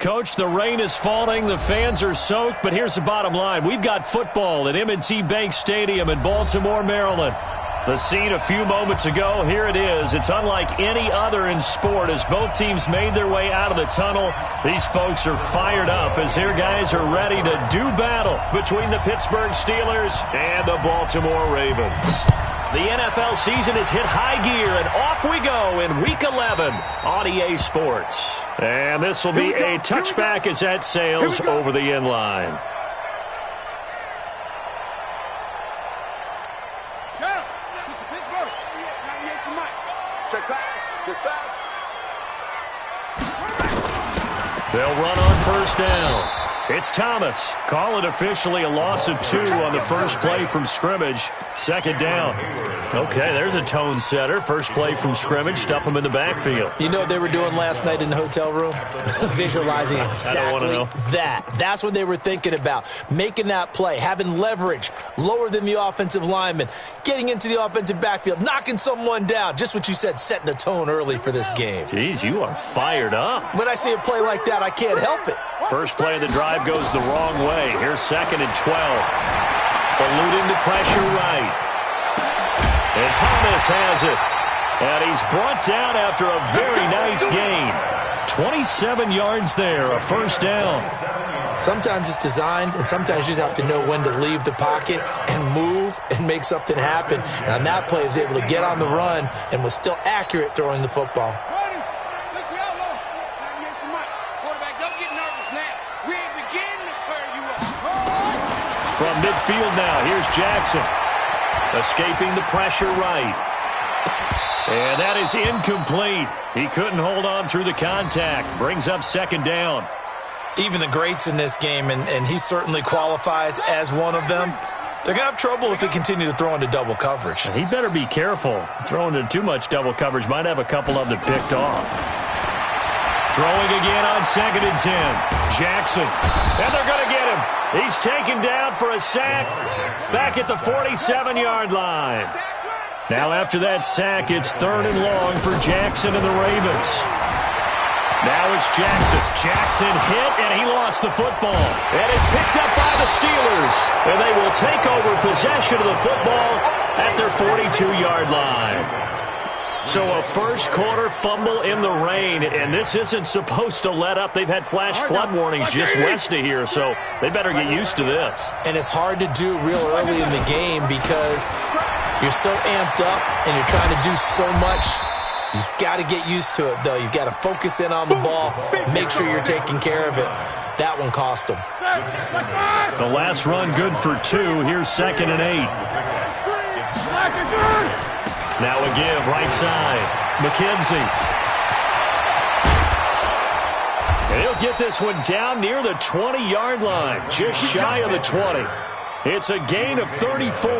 Coach, the rain is falling, the fans are soaked, but here's the bottom line. We've got football at M&T Bank Stadium in Baltimore, Maryland. The scene a few moments ago, here it is. It's unlike any other in sport as both teams made their way out of the tunnel. These folks are fired up as their guys are ready to do battle between the Pittsburgh Steelers and the Baltimore Ravens. The NFL season has hit high gear, and off we go in Week 11 on EA Sports. And this will be a touchback as that sails over the end line. They'll run on first down. It's Thomas. Call it officially a loss of 2 on the first play from scrimmage. Second down. Okay, there's a tone setter. First play from scrimmage. Stuff them in the backfield. You know what they were doing last night in the hotel room? Visualizing exactly that. That's what they were thinking about. Making that play, having leverage, lower than the offensive lineman, getting into the offensive backfield, knocking someone down. Just what you said, setting the tone early for this game. Jeez, you are fired up. When I see a play like that, I can't help it. First play of the drive goes the wrong way. Here's 2nd and 12. Eluding the pressure right. And Thomas has it. And he's brought down after a very nice gain. 27 yards there, a first down. Sometimes it's designed, and sometimes you just have to know when to leave the pocket and move and make something happen. And on that play, he was able to get on the run and was still accurate throwing the football. From midfield now, here's Jackson. Escaping the pressure right. And that is incomplete. He couldn't hold on through the contact. Brings up 2nd down. Even the greats in this game, and he certainly qualifies as one of them, they're going to have trouble if they continue to throw into double coverage. He better be careful. Throwing into too much double coverage might have a couple of them picked off. Throwing again on 2nd and 10. Jackson. And they're going to get him. He's taken down for a sack back at the 47-yard line. Now after that sack, it's 3rd and long for Jackson and the Ravens. Now it's Jackson. Jackson hit, and he lost the football. And it's picked up by the Steelers. And they will take over possession of the football at their 42-yard line. So a first-quarter fumble in the rain, and this isn't supposed to let up. They've had flash flood warnings just west of here, so they better get used to this. And it's hard to do real early in the game because you're so amped up and you're trying to do so much. You've got to get used to it, though. You've got to focus in on the ball, make sure you're taking care of it. That one cost them. The last run good for 2. Here's 2nd and 8. Now a give, right side. McKenzie. And he'll get this one down near the 20-yard line, just shy of the 20. It's a gain of 34.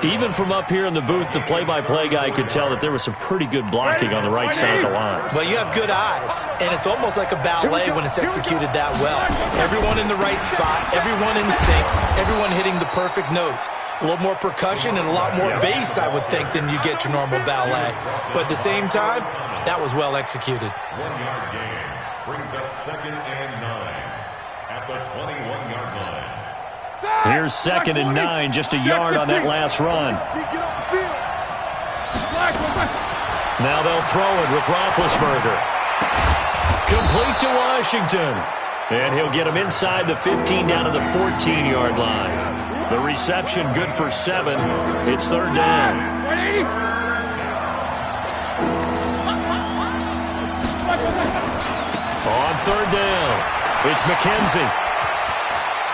Even from up here in the booth, the play-by-play guy could tell that there was some pretty good blocking on the right side of the line. Well, you have good eyes, and it's almost like a ballet when it's executed that well. Everyone in the right spot, everyone in sync, everyone hitting the perfect notes. A little more percussion and a lot more bass, I would think, than you get your normal ballet. But at the same time, that was well executed. 1-yard gain brings up 2nd and 9 at the 21-yard line. Here's 2nd and 9, just a yard on that last run. Now they'll throw it with Roethlisberger. Complete to Washington. And he'll get him inside the 15 down to the 14-yard line. The reception good for 7. It's 3rd down. On 3rd down, it's McKenzie.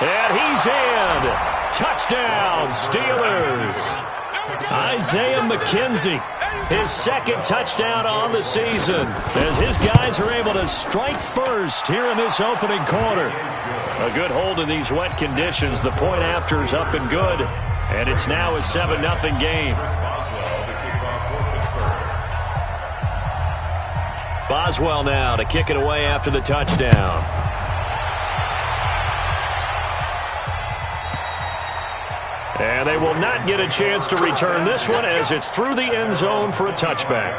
And he's in. Touchdown, Steelers. Isaiah McKenzie, his 2nd touchdown on the season, as his guys are able to strike first here in this opening quarter. A good hold in these wet conditions. The point after is up and good, and it's now a 7-0 game. Boswell now to kick it away after the touchdown. And they will not get a chance to return this one as it's through the end zone for a touchback.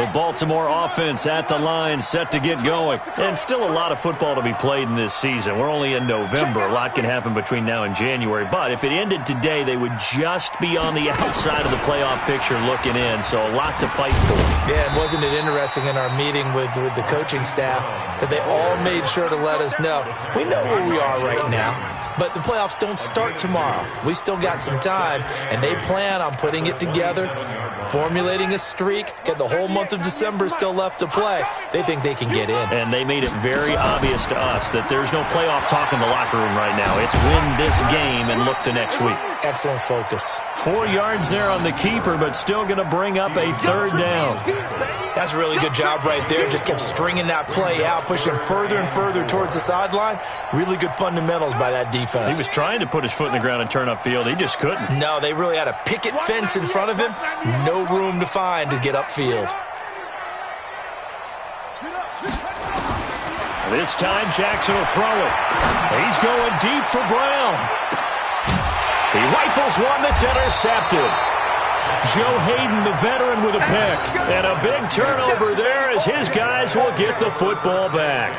The Baltimore offense at the line, set to get going. And still a lot of football to be played in this season. We're only in November. A lot can happen between now and January. But if it ended today, they would just be on the outside of the playoff picture looking in. So a lot to fight for. Yeah, and wasn't it interesting in our meeting with the coaching staff that they all made sure to let us know, we know where we are right now, but the playoffs don't start tomorrow. We still got some time, and they plan on putting it together, formulating a streak, get the whole month of December still left to play. They think they can get in. And they made it very obvious to us that there's no playoff talk in the locker room right now. It's win this game and look to next week. Excellent focus. 4 yards there on the keeper, but still going to bring up a third down. That's a really good job right there. Just kept stringing that play out, pushing further and further towards the sideline. Really good fundamentals by that defense. He was trying to put his foot in the ground and turn upfield. He just couldn't. No, they really had a picket fence in front of him. No room to find to get upfield. This time, Jackson will throw it. He's going deep for Brown. He rifles one that's intercepted. Joe Hayden, the veteran, with a pick. And a big turnover there as his guys will get the football back.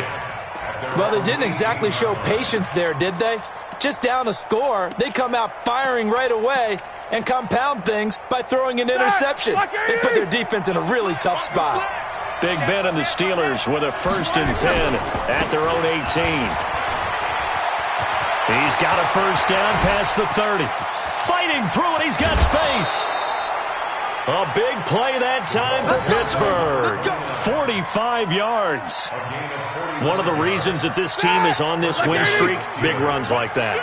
Well, they didn't exactly show patience there, did they? Just down a score, they come out firing right away and compound things by throwing an interception. They put their defense in a really tough spot. Big Ben and the Steelers with a 1st and 10 at their own 18. He's got a first down past the 30. Fighting through it, he's got space. A big play that time for Pittsburgh. 45 yards. One of the reasons that this team is on this win streak, big runs like that.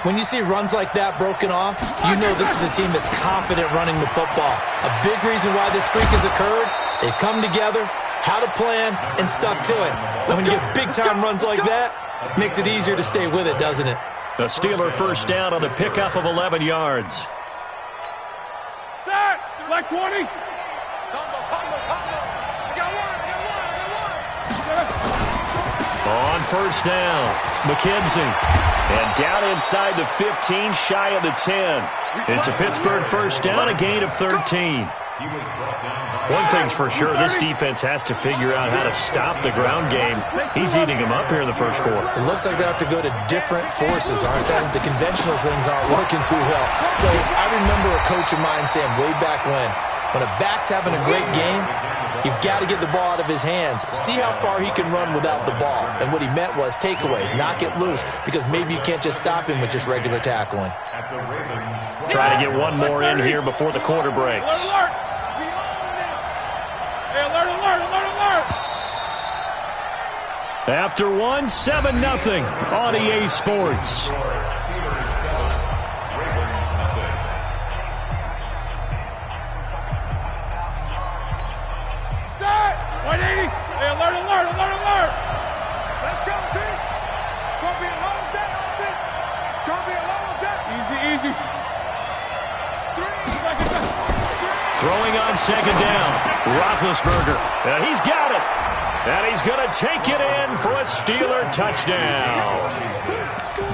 When you see runs like that broken off, you know this is a team that's confident running the football. A big reason why this streak has occurred, they've come together, had a plan, and stuck to it. And when you get big-time runs like that, it makes it easier to stay with it, doesn't it? The Steeler first down on the pickup of 11 yards. Black 20. On first down, McKenzie. And down inside the 15, shy of the 10. It's a Pittsburgh first down, a gain of 13. One thing's for sure, this defense has to figure out how to stop the ground game. He's eating them up here in the first quarter. It looks like they have to go to different forces, aren't they? The conventional things aren't working too well. So I remember a coach of mine saying way back when a back's having a great game, you've got to get the ball out of his hands. See how far he can run without the ball. And what he meant was takeaways, knock it loose, because maybe you can't just stop him with just regular tackling. Try to get one more in here before the quarter breaks. Alert! Hey, alert, alert, alert, alert! After one, 7-0 on EA Sports. Hey, alert, alert, alert, alert! Let's go, team! It's going to be a long day on this. It's going to be a long day. Easy, easy. Throwing on second down, Roethlisberger. And he's got it. And he's going to take it in for a Steeler touchdown.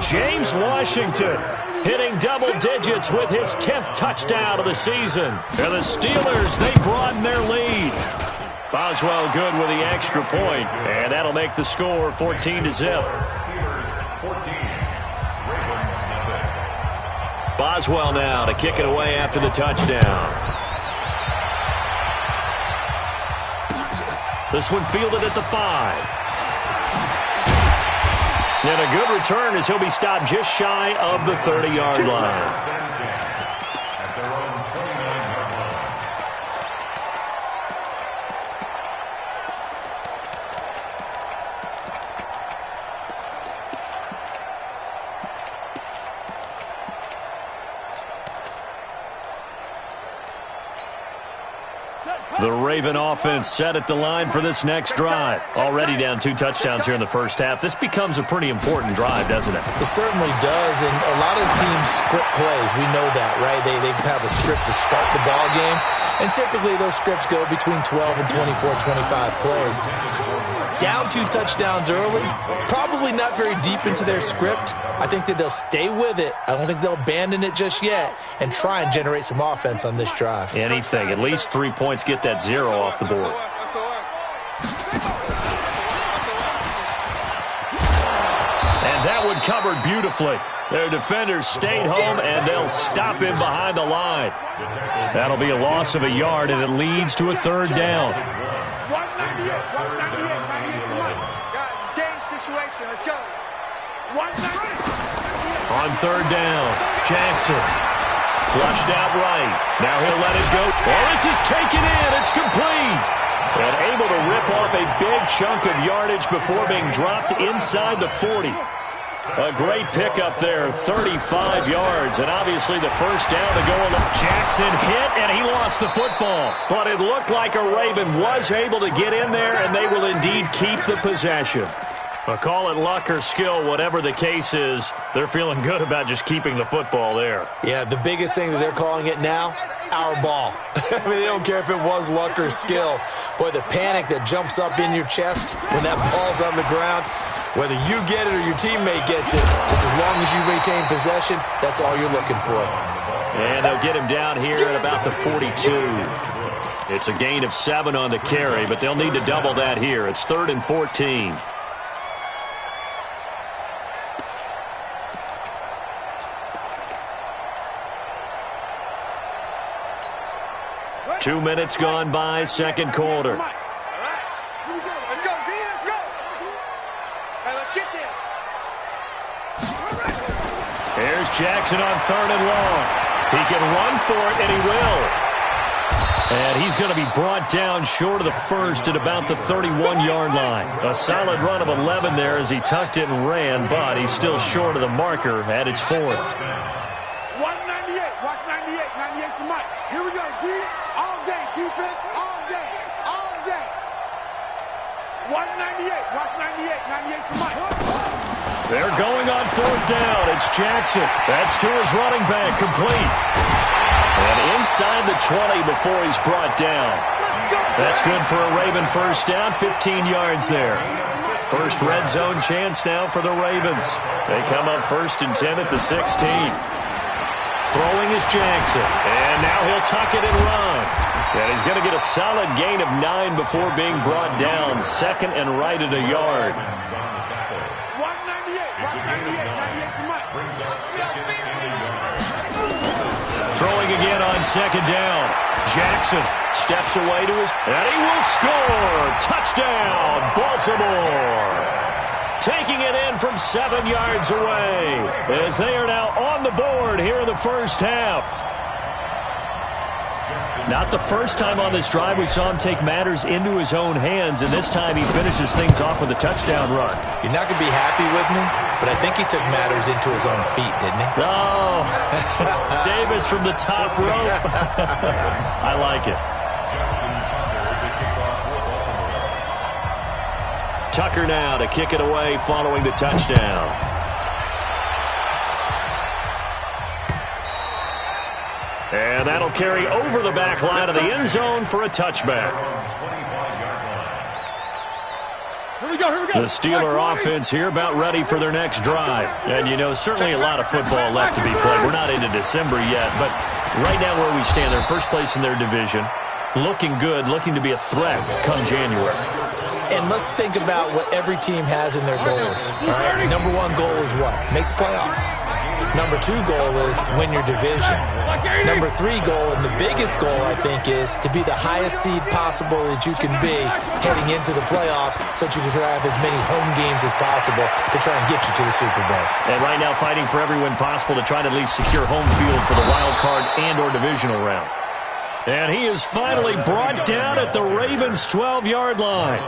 James Washington hitting double digits with his 10th touchdown of the season. And the Steelers, they broaden their lead. Boswell good with the extra point, and that'll make the score 14-0. Boswell now to kick it away after the touchdown. This one fielded at the 5. And a good return as he'll be stopped just shy of the 30-yard line. The Raven offense set at the line for this next drive. Already down 2 touchdowns here in the first half. This becomes a pretty important drive, doesn't it? It certainly does, and a lot of teams script plays. We know that, right? They have a script to start the ball game, and typically those scripts go between 12 and 24, 25 plays. Down 2 touchdowns early, probably not very deep into their script. I think that they'll stay with it. I don't think they'll abandon it just yet and try and generate some offense on this drive. Anything. At least 3 points, get that 0 off the board. And that one covered beautifully. Their defenders stayed home, and they'll stop him behind the line. That'll be a loss of a yard, and it leads to a 3rd down. 198, 98 to Mike. Guys, it's game situation. Let's go. 198. On 3rd down, Jackson. Flushed out right. Now he'll let it go. Oh, this is taken in. It's complete. And able to rip off a big chunk of yardage before being dropped inside the 40. A great pickup there, 35 yards, and obviously the 1st down to go along. Jackson hit, and he lost the football. But it looked like a Raven was able to get in there, and they will indeed keep the possession. But call it luck or skill, whatever the case is, they're feeling good about just keeping the football there. Yeah, the biggest thing that they're calling it now, our ball. I mean, they don't care if it was luck or skill. Boy, the panic that jumps up in your chest when that ball's on the ground, whether you get it or your teammate gets it, just as long as you retain possession, that's all you're looking for. And they'll get him down here at about the 42. It's a gain of 7 on the carry, but they'll need to double that here. It's 3rd and 14. Two minutes gone by, 2nd quarter. All right. Here we go. Let's go, D. Let's go. Hey, let's get there. Here's Jackson on 3rd and long. He can run for it, and he will. And he's going to be brought down short of the 1st at about the 31-yard line. A solid run of 11 there as he tucked it and ran, but he's still short of the marker at its 4th. 198. Watch 98. 98 to Mike. Here we go, D. All day. Defense all day. All day. 198. Watch 98. 98 to Mike. They're going on 4th down. It's Jackson. That's to his running back, complete. And inside the 20 before he's brought down. That's good for a Raven 1st down, 15 yards there. First red zone chance now for the Ravens. They come up 1st and 10 at the 16. Throwing is Jackson. And now he'll tuck it and run. And he's going to get a solid gain of 9 before being brought down. 2nd and right at a yard. 198. Watch 98. 98 to Mike. Throwing again on 2nd down. Jackson steps away to his... And he will score! Touchdown, Baltimore! Taking it in from 7 yards away as they are now on the board here in the 1st half. Not the first time on this drive we saw him take matters into his own hands, and this time he finishes things off with a touchdown run. You're not going to be happy with me, but I think he took matters into his own feet, didn't he? Oh, Davis from the top rope. I like it. Tucker now to kick it away following the touchdown. And that'll carry over the back line of the end zone for a touchback. Here we go. The Steeler offense here about ready for their next drive. And, you know, certainly a lot of football left to be played. We're not into December yet, but right now where we stand, they're first place in their division. Looking good, looking to be a threat come January. And let's think about what every team has in their goals. All right? Number 1 goal is what? Make the playoffs. Number 2 goal is win your division. Number 3 goal, and the biggest goal, I think, is to be the highest seed possible that you can be heading into the playoffs so that you can have as many home games as possible to try and get you to the Super Bowl. And right now fighting for every win possible to try to at least secure home field for the wild card and or divisional round. And he is finally brought down at the Ravens' 12-yard line.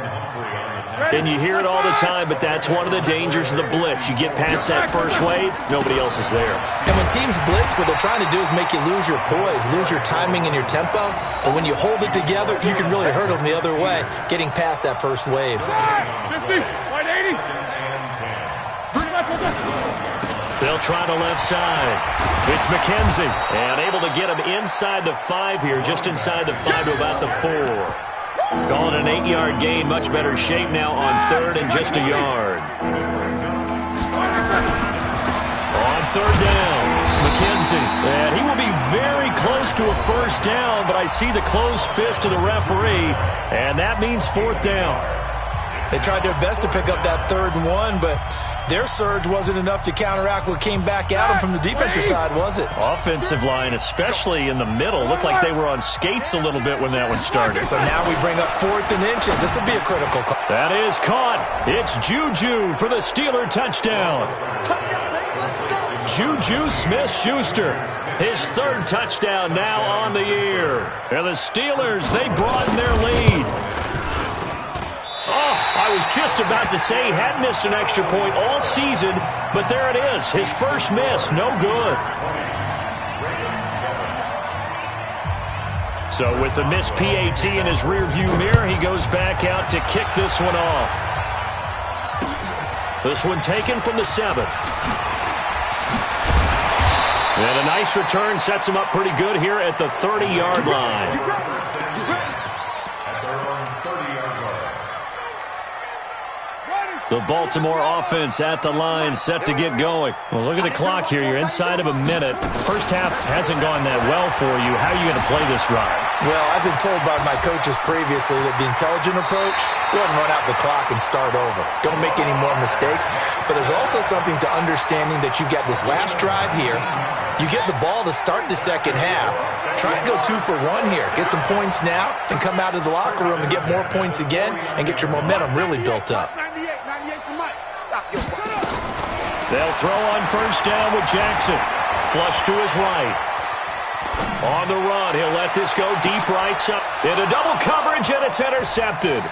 And you hear it all the time, but that's one of the dangers of the blitz. You get past that first wave, nobody else is there. And when teams blitz, what they're trying to do is make you lose your poise, lose your timing and your tempo. But when you hold it together, you can really hurt them the other way, getting past that first wave. 50, wide 80. They'll try the left side. It's McKenzie. And able to get him inside the 5 here, just inside the 5 to about the 4. Calling an 8-yard gain. Much better shape now on 3rd and just a yard. On 3rd down, McKenzie. And he will be very close to a first down, but I see the closed fist of the referee, and that means 4th down. They tried their best to pick up that 3rd and 1, but their surge wasn't enough to counteract what came back at them from the defensive side, was it? Offensive line, especially in the middle, looked like they were on skates a little bit when that one started. So now we bring up 4th and inches. This will be a critical call. That is caught. It's Juju for the Steeler touchdown. Juju Smith-Schuster, his 3rd touchdown now on the year. And the Steelers, they broaden their lead. Oh, I was just about to say he hadn't missed an extra point all season, but there it is, his first miss, no good. So with the missed PAT in his rearview mirror, he goes back out to kick this one off. This one taken from the 7. And a nice return sets him up pretty good here at the 30-yard line. The Baltimore offense at the line, set to get going. Well, look at the clock here. You're inside of a minute. First half hasn't gone that well for you. How are you going to play this drive? Well, I've been told by my coaches previously that the intelligent approach, go ahead and run out the clock and start over. Don't make any more mistakes. But there's also something to understanding that you get this last drive here. You get the ball to start the second half. Try and go 2 for 1 here. Get some points now and come out of the locker room and get more points again and get your momentum really built up. They'll throw on first down with Jackson. Flush to his right. On the run, he'll let this go deep right side. Into double coverage, and it's intercepted.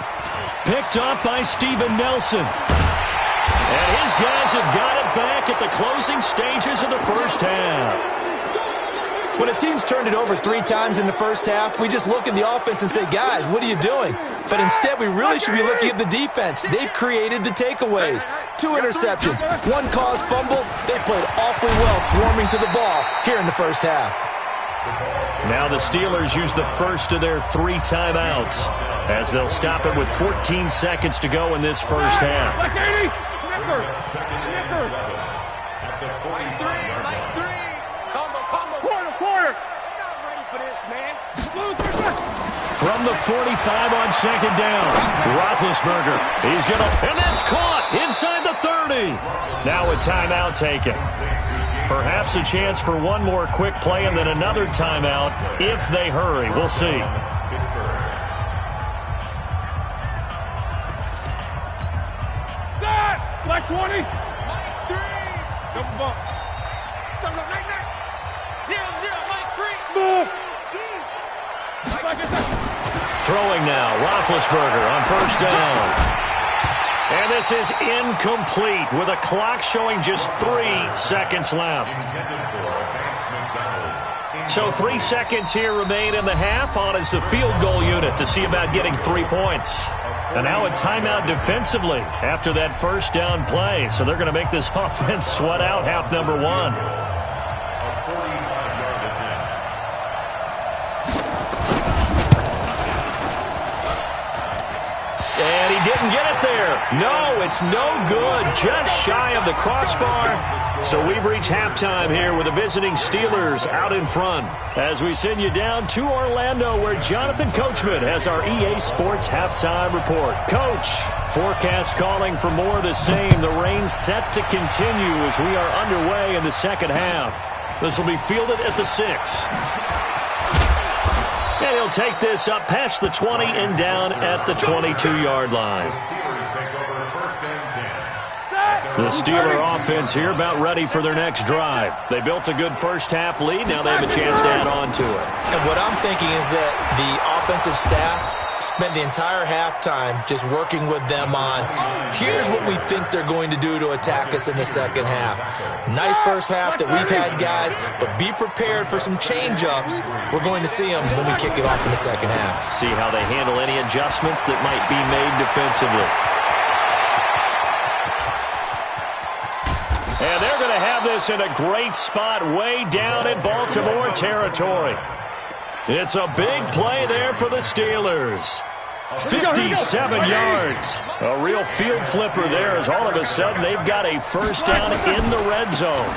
Picked up by Steven Nelson. And his guys have got it back at the closing stages of the first half. When a team's turned it over 3 times in the first half, we just look at the offense and say, guys, what are you doing? But instead, we really should be looking at the defense. They've created the takeaways. 2 interceptions, 1 caused fumble. They played awfully well swarming to the ball here in the first half. Now the Steelers use the first of their 3 timeouts as they'll stop it with 14 seconds to go in this first half. From the 45 on second down, Roethlisberger, he's going to, and that's caught inside the 30. Now a timeout taken. Perhaps a chance for one more quick play and then another timeout if they hurry. We'll see. Black 20. Double bump. Smooth. Throwing now, Roethlisberger on first down. And this is incomplete with a clock showing just 3 seconds left. So 3 seconds here remain in the half. On is the field goal unit to see about getting 3 points. And now a timeout defensively after that first down play. So they're going to make this offense sweat out half number 1. Didn't get it there. No, it's no good. Just shy of the crossbar. So we've reached halftime here with the visiting Steelers out in front. As we send you down to Orlando, where Jonathan Coachman has our EA Sports halftime report. Coach, forecast calling for more of the same. The rain set to continue as we are underway in the second half. This will be fielded at the 6. And he'll take this up past the 20 and down at the 22-yard line. The Steeler offense here about ready for their next drive. They built a good first half lead. Now they have a chance to add on to it. And what I'm thinking is that the offensive staff spent the entire halftime just working with them on, here's what we think they're going to do to attack us in the second half. Nice first half that we've had, guys, but be prepared for some change-ups. We're going to see them when we kick it off in the second half. See how they handle any adjustments that might be made defensively. And they're going to have this in a great spot way down in Baltimore territory. It's a big play there for the Steelers. 57 yards. A real field flipper there as all of a sudden they've got a first down in the red zone.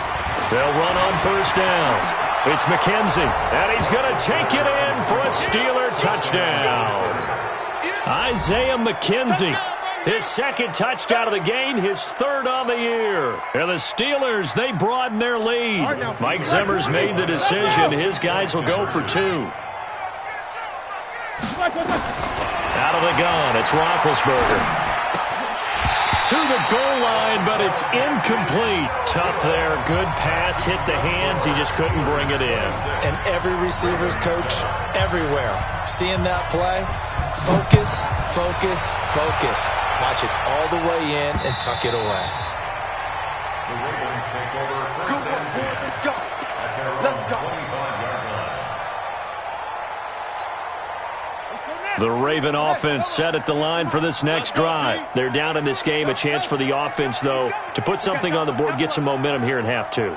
They'll run on first down. It's McKenzie, and he's going to take it in for a Steeler touchdown. Isaiah McKenzie, his second touchdown of the game, his third on the year. And the Steelers, they broaden their lead. Mike Zimmer's made the decision. His guys will go for two. Out of the gun, it's Roethlisberger. To the goal line, but it's incomplete. Tough there. Good pass. Hit the hands. He just couldn't bring it in. And every receiver's coach everywhere. Seeing that play, focus, focus, focus. Watch it all the way in and tuck it away. The Ravens take over first and 10 at their own 25-yard line. The Raven offense set at the line for this next drive. They're down in this game. A chance for the offense, though, to put something on the board, get some momentum here in half two.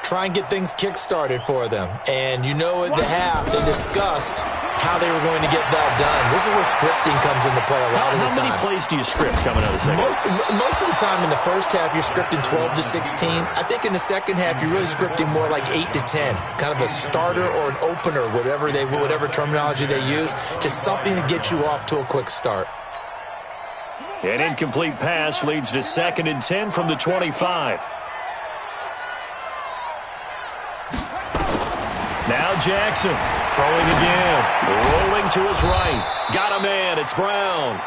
Try and get things kick-started for them. And you know at the half, they discussed how they were going to get that done. This is where scripting comes into play a lot of the time. How many plays do you script coming out of the second? Most of the time in the first half, you're scripting 12 to 16. I think in the second half, you're really scripting more like 8 to 10. Kind of a starter or an opener, whatever terminology they use. Just something to get you off to a quick start. An incomplete pass leads to 2nd and 10 from the 25. Now Jackson throwing again, rolling to his right. Got a man, it's Brown.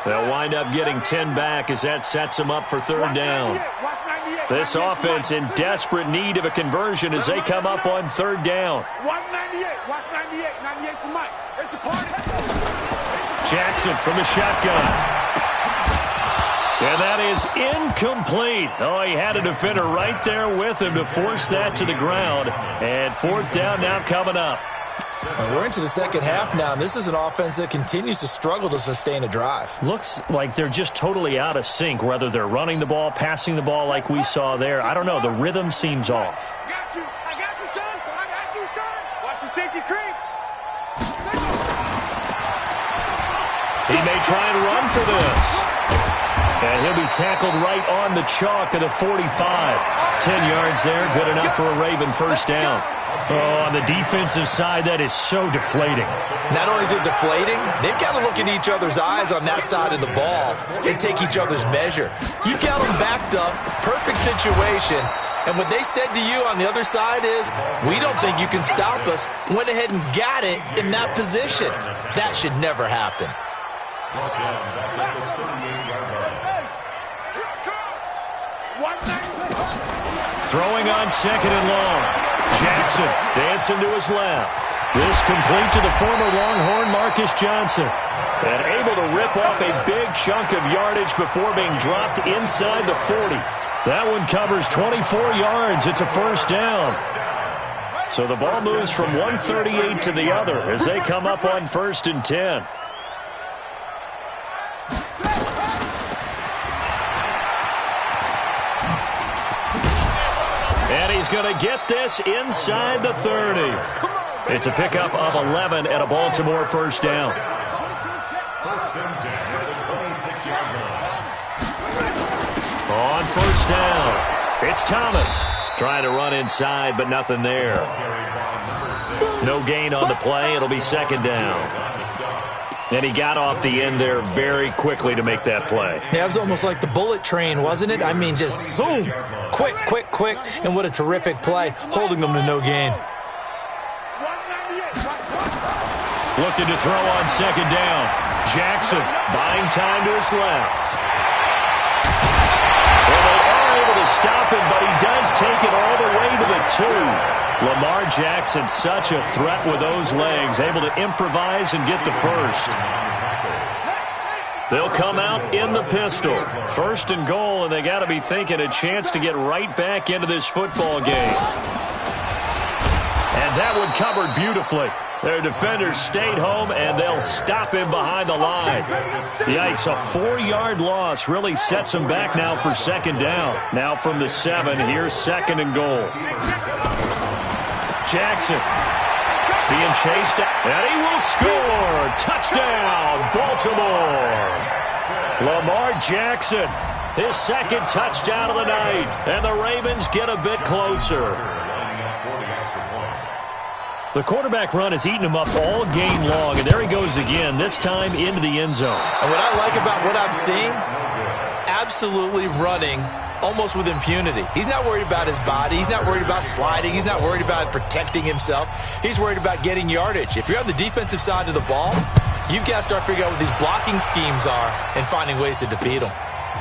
They'll wind up getting 10 back as that sets him up for third down. This offense in desperate need of a conversion as they come up on third down. Watch 98, 98's the mic. It's a party. Jackson from the shotgun. And that is incomplete. Oh, he had a defender right there with him to force that to the ground. And fourth down now coming up. We're into the second half now, and this is an offense that continues to struggle to sustain a drive. Looks like they're just totally out of sync, whether they're running the ball, passing the ball like we saw there. I don't know. The rhythm seems off. I got you, son. I got you, son. Watch the safety creep. He may try and run for this. And he'll be tackled right on the chalk of the 45. 10 yards there, good enough for a Raven first down. Oh, on the defensive side, that is so deflating. Not only is it deflating, they've got to look in each other's eyes on that side of the ball and take each other's measure. You've got them backed up, perfect situation, and what they said to you on the other side is, we don't think you can stop us. Went ahead and got it in that position. That should never happen. Throwing on 2nd and long. Jackson dancing to his left. This complete to the former Longhorn Marcus Johnson. And able to rip off a big chunk of yardage before being dropped inside the 40. That one covers 24 yards. It's a first down. So the ball moves from 138 to the other as they come up on 1st and 10. And he's going to get this inside the 30. It's a pickup of 11 and a Baltimore first down. 1st and 10 at the 26-yard line. On first down, it's Thomas. Trying to run inside, but nothing there. No gain on the play. It'll be 2nd down. And he got off the end there very quickly to make that play. Yeah, it was almost like the bullet train, wasn't it? I mean, just zoom. Quick, quick, quick. And what a terrific play, holding them to no gain. Looking to throw on 2nd down. Jackson buying time to his left. Well, they are able to stop him, but he does take it all the way to the 2. Lamar Jackson, such a threat with those legs, able to improvise and get the first. They'll come out in the pistol. 1st and goal, and they got to be thinking a chance to get right back into this football game. And that one covered beautifully. Their defenders stayed home, and they'll stop him behind the line. Yikes, a 4-yard loss really sets him back now for 2nd down. Now from the 7, here's 2nd and goal. Jackson being chased, and he will score. Touchdown. Touchdown, Baltimore. Lamar Jackson, his second touchdown of the night, and the Ravens get a bit closer. The quarterback run has eaten him up all game long, and there he goes again, this time into the end zone. And what I like about what I'm seeing, absolutely running almost with impunity. He's not worried about his body. He's not worried about sliding. He's not worried about protecting himself. He's worried about getting yardage. If you're on the defensive side of the ball, you've got to start figuring out what these blocking schemes are and finding ways to defeat them.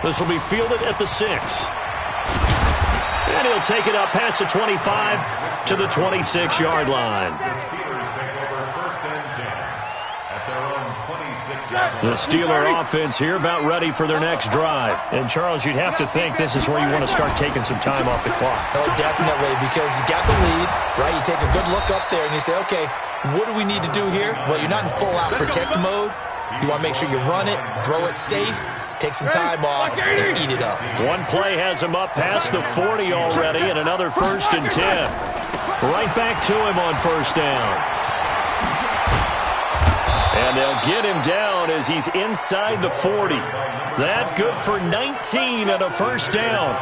This will be fielded at the 6. And he'll take it up past the 25 to the 26-yard line. The Steeler offense here about ready for their next drive. And, Charles, you'd have to think this is where you want to start taking some time off the clock. Oh, definitely, because you got the lead, right? You take a good look up there and you say, okay, what do we need to do here? Well, you're not in full-out protect mode. You want to make sure you run it, throw it safe, take some time off, and eat it up. One play has him up past the 40 already, and another 1st and 10. Right back to him on 1st down. And they'll get him down as he's inside the 40. That good for 19 and a 1st down.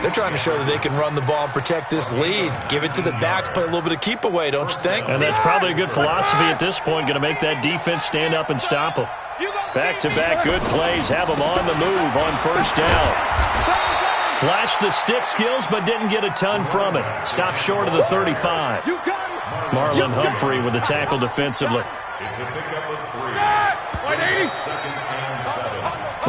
They're trying to show that they can run the ball and protect this lead. Give it to the backs, play a little bit of keep away, don't you think? And that's probably a good philosophy at this point, going to make that defense stand up and stop them. Back-to-back good plays have them on the move on 1st down. Flashed the stick skills, but didn't get a ton from it. Stopped short of the 35. Marlon Humphrey with the tackle defensively. It's a pickup of 3.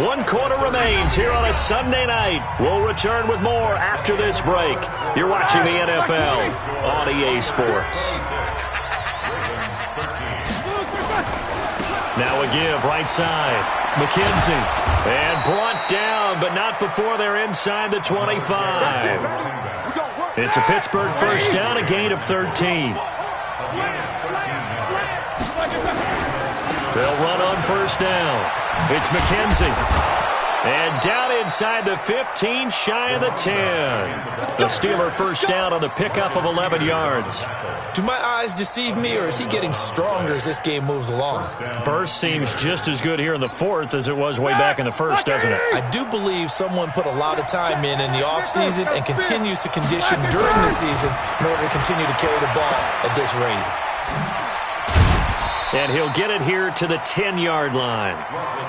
1 quarter remains here on a Sunday night. We'll return with more after this break. You're watching the NFL on EA Sports. Now a give right side. McKenzie. And brought down, but not before they're inside the 25. It's a Pittsburgh 1st down, a gain of 13. They'll run on 1st down. It's McKenzie. And down inside the 15, shy of the 10. The Steeler 1st down on the pickup of 11 yards. Do my eyes deceive me, or is he getting stronger as this game moves along? Burst seems just as good here in the 4th as it was way back in the 1st, doesn't it? I do believe someone put a lot of time in the offseason and continues to condition during the season in order to continue to carry the ball at this rate. And he'll get it here to the 10-yard line.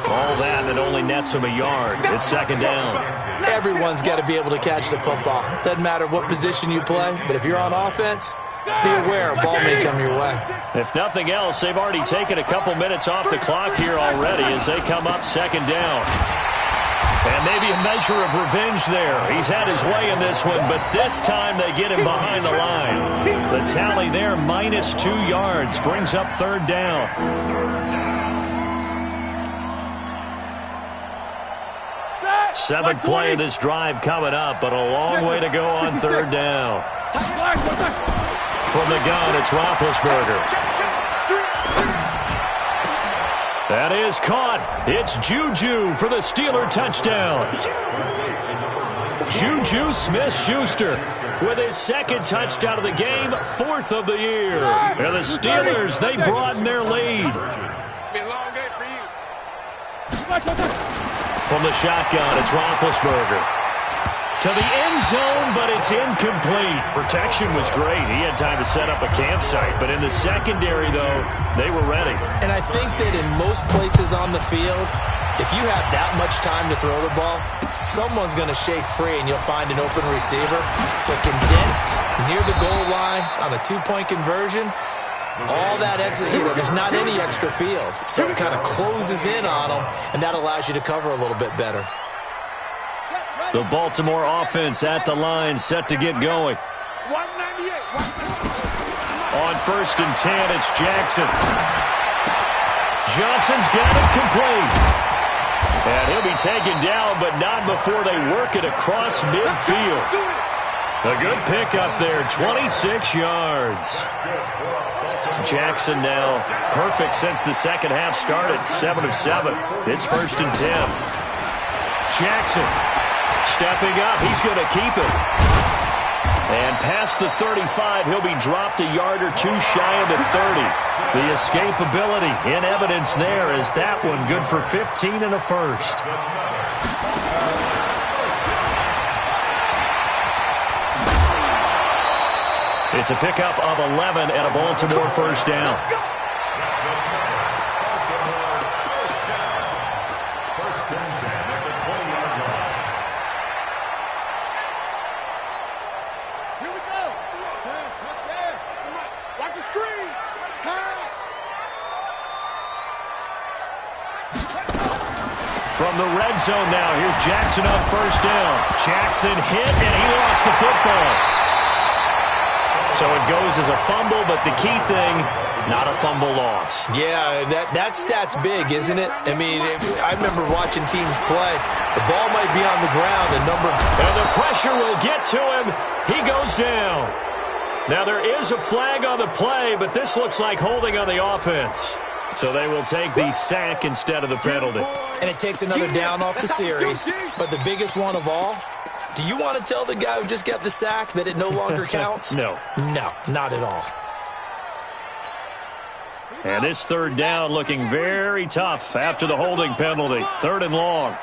All that only nets him a yard. It's 2nd down. Everyone's got to be able to catch the football. Doesn't matter what position you play, but if you're on offense, be aware a ball may come your way. If nothing else, they've already taken a couple minutes off the clock here already as they come up 2nd down. And maybe a measure of revenge there. He's had his way in this one, but this time they get him behind the line. The tally there, minus 2 yards, brings up 3rd down. Seventh play of this drive coming up, but a long way to go on 3rd down. From the gun, it's Roethlisberger. That is caught. It's Juju for the Steeler touchdown. Juju Smith-Schuster with his 2nd touchdown of the game, 4th of the year. And the Steelers, they broaden their lead. From the shotgun, it's Roethlisberger. To the end zone, but it's incomplete. Protection was great. He had time to set up a campsite. But in the secondary, though, they were ready. And I think that in most places on the field, if you have that much time to throw the ball, someone's going to shake free and you'll find an open receiver. But condensed near the goal line on a 2-point conversion, all that exit, there's not any extra field. So it kind of closes in on them, and that allows you to cover a little bit better. The Baltimore offense at the line, set to get going. 198. On 1st and 10, it's Jackson. Johnson's got it complete. And he'll be taken down, but not before they work it across midfield. A good pickup there, 26 yards. Jackson now perfect since the second half started, 7 of 7. It's 1st and 10. Jackson stepping up, he's going to keep it. And past the 35, he'll be dropped a yard or two shy of the 30. The escapability in evidence there as that one good for 15 and a first. It's a pickup of 11 and a Baltimore first down. From the red zone now, here's Jackson on first down. Jackson hit, and he lost the football. So it goes as a fumble, but the key thing, not a fumble loss. Yeah, that stat's big, isn't it? I mean, I remember watching teams play. The ball might be on the ground, and the pressure will get to him. He goes down. Now, there is a flag on the play, but this looks like holding on the offense. So they will take the sack instead of the penalty. And it takes another down off the series. But the biggest one of all, do you want to tell the guy who just got the sack that it no longer counts? No. No, not at all. And this third down looking very tough after the holding penalty. Third and long.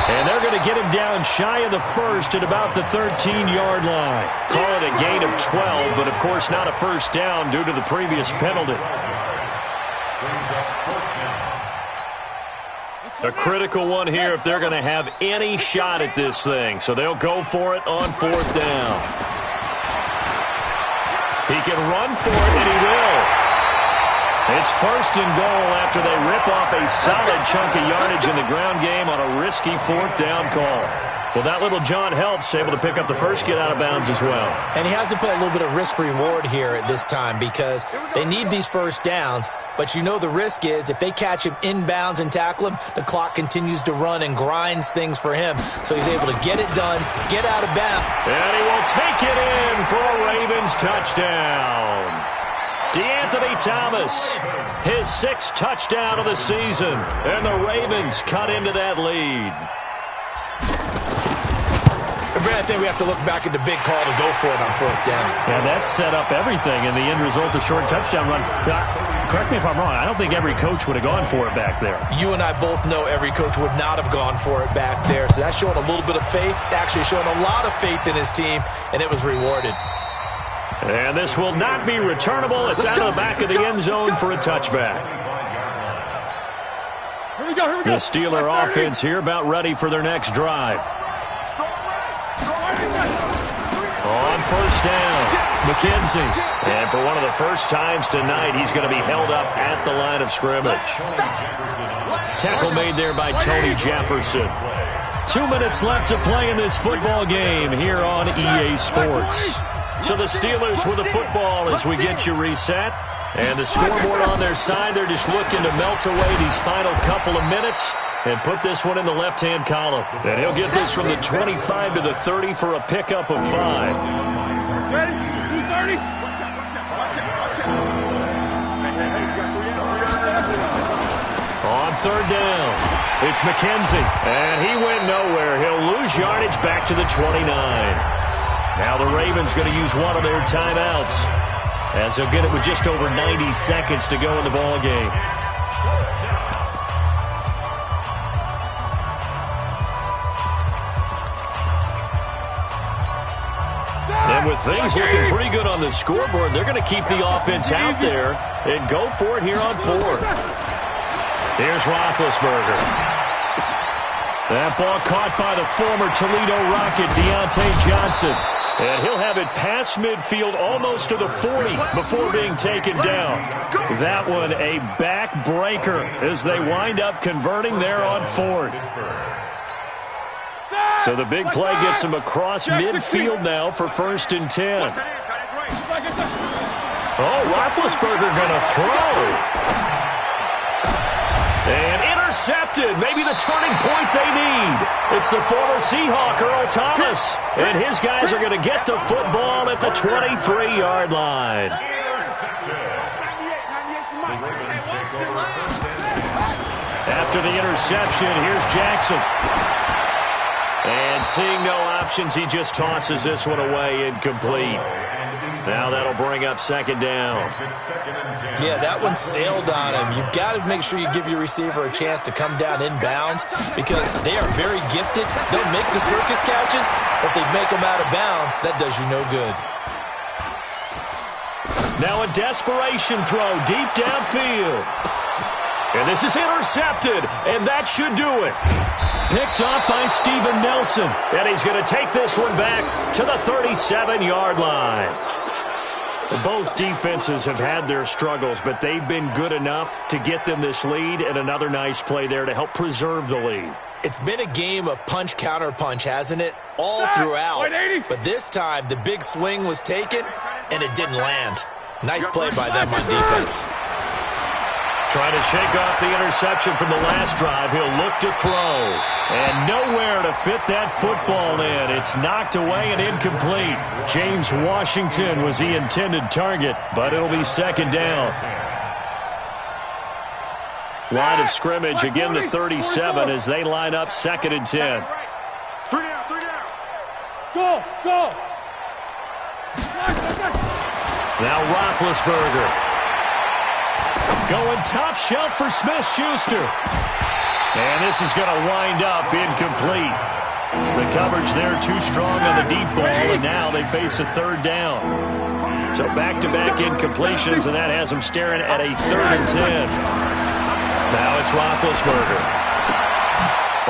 And they're going to get him down shy of the first at about the 13-yard line. Call it a gain of 12, but of course not a first down due to the previous penalty. A critical one here if they're going to have any shot at this thing. So they'll go for it on fourth down. He can run for it, and he will. It's first and goal after they rip off a solid chunk of yardage in the ground game on a risky fourth down call. Well, that little John helps, able to pick up the first, get out of bounds as well. And he has to put a little bit of risk-reward here at this time because they need these first downs. But you know the risk is if they catch him inbounds and tackle him, the clock continues to run and grinds things for him. So he's able to get it done, get out of bounds. And he will take it in for a Ravens touchdown. DeAnthony Thomas, his sixth touchdown of the season. And the Ravens cut into that lead. I think we have to look back at the big call to go for it on fourth down. Yeah, that set up everything, and the end result, the short touchdown run. Correct me if I'm wrong. I don't think every coach would have gone for it back there. You and I both know every coach would not have gone for it back there. So that's showing a little bit of faith, actually showing a lot of faith in his team, and it was rewarded. And this will not be returnable. It's out of the back of the end zone for a touchback. Here we go. The Steeler offense here about ready for their next drive. On first down, McKenzie. And for one of the first times tonight, he's going to be held up at the line of scrimmage. Tackle made there by Tony Jefferson. 2 minutes left to play in this football game here on EA Sports. So the Steelers with the football as we get you reset. And the scoreboard on their side, they're just looking to melt away these final couple of minutes and put this one in the left-hand column. And he'll get this from the 25 to the 30 for a pickup of 5. Ready? 230. On third down, it's McKenzie. And he went nowhere. He'll lose yardage back to the 29. Now the Ravens going to use one of their timeouts as they'll get it with just over 90 seconds to go in the ball game. And with things looking pretty good on the scoreboard, they're going to keep the offense out there and go for it here on fourth. Here's Roethlisberger. That ball caught by the former Toledo Rocket, Deontay Johnson. And he'll have it past midfield almost to the 40 before being taken down. That one a backbreaker as they wind up converting there on fourth. So the big play gets him across midfield now for first and 10. Oh, Roethlisberger going to throw. And intercepted. Maybe the turning point they need. It's the former Seahawk, Earl Thomas. And his guys are going to get the football at the 23-yard line. After after the interception. Here's Jackson. And seeing no options, he just tosses this one away, incomplete. Now that'll bring up second down. Yeah, that one sailed on him. You've got to make sure you give your receiver a chance to come down inbounds because they are very gifted. They'll make the circus catches, but if they make them out of bounds, that does you no good. Now a desperation throw deep downfield. And this is intercepted, and that should do it. Picked off by Steven Nelson, and he's going to take this one back to the 37-yard line. Both defenses have had their struggles, but they've been good enough to get them this lead, and another nice play there to help preserve the lead. It's been a game of punch-counter-punch, hasn't it? All throughout. But this time, the big swing was taken, and it didn't land. Nice play by them on defense. Trying to shake off the interception from the last drive. He'll look to throw. And nowhere to fit that football in. It's knocked away and incomplete. James Washington was the intended target, but it'll be second down. Line of scrimmage, again the 37 as they line up second and 10. 3 down, 3 down. Go. Now Roethlisberger. Going top shelf for Smith-Schuster. And this is going to wind up incomplete. The coverage there too strong on the deep ball, and now they face a third down. So back-to-back incompletions, and that has them staring at a 3rd and 10. Now it's Roethlisberger.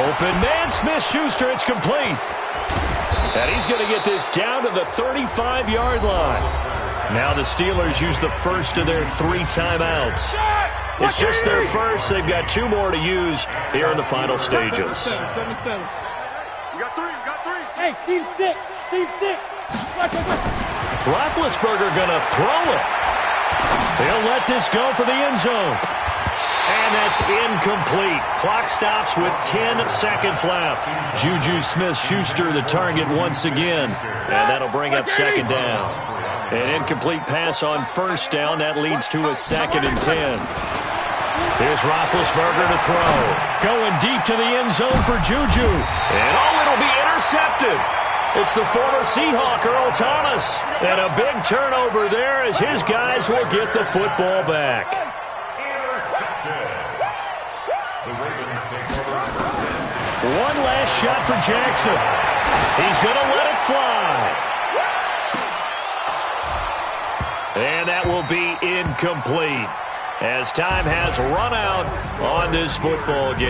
Open man, Smith-Schuster, it's complete. And he's going to get this down to the 35-yard line. Now the Steelers use the first of their 3 timeouts. It's just their first. They've got 2 more to use here in the final stages. You got 3. Hey, Steve 6. Roethlisberger going to throw it. They'll let this go for the end zone. And that's incomplete. Clock stops with 10 seconds left. Juju Smith-Schuster the target once again. And that'll bring up second down. An incomplete pass on first down. That leads to a 2nd and 10. Here's Roethlisberger to throw. Going deep to the end zone for Juju. And it'll be intercepted. It's the former Seahawk, Earl Thomas. And a big turnover there as his guys will get the football back. One last shot for Jackson. He's going to let it fly. And that will be incomplete as time has run out on this football game.